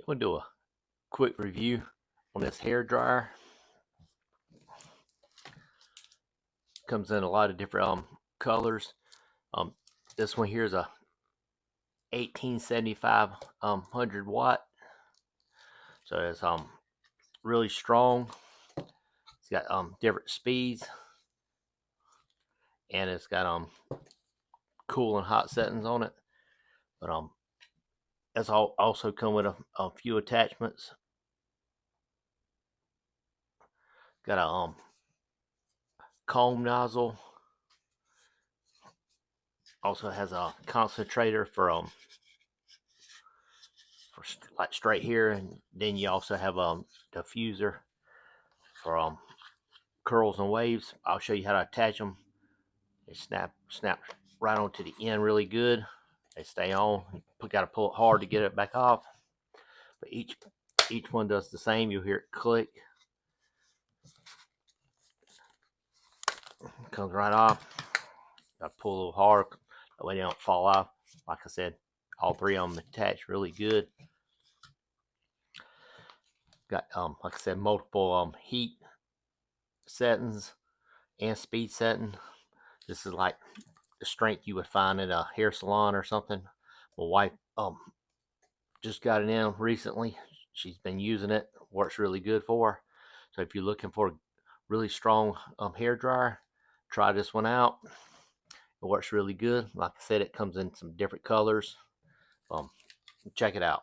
We'll do a quick review on this hair dryer. Comes in a lot of different colors. This one here is a 1875 100 watt, so it's really strong. It's got different speeds, and it's got cool and hot settings on it. But that's also come with a few attachments. Got a comb nozzle. Also has a concentrator for like straight here, and then you also have a diffuser for curls and waves. I'll show you how to attach them. They snap right onto the end really good. They stay on. You got to pull it hard to get it back off. But each one does the same. You'll hear it click. It comes right off. Got to pull a little hard. That way they don't fall off. Like I said, all three of them attach really good. Got like I said, multiple heat settings and speed setting. This is like the strength you would find at a hair salon or something. My wife just got it in recently. She's been using it. Works really good for her. So if you're looking for a really strong hair dryer, try this one out. It works really good. Like I said, it comes in some different colors. Check it out.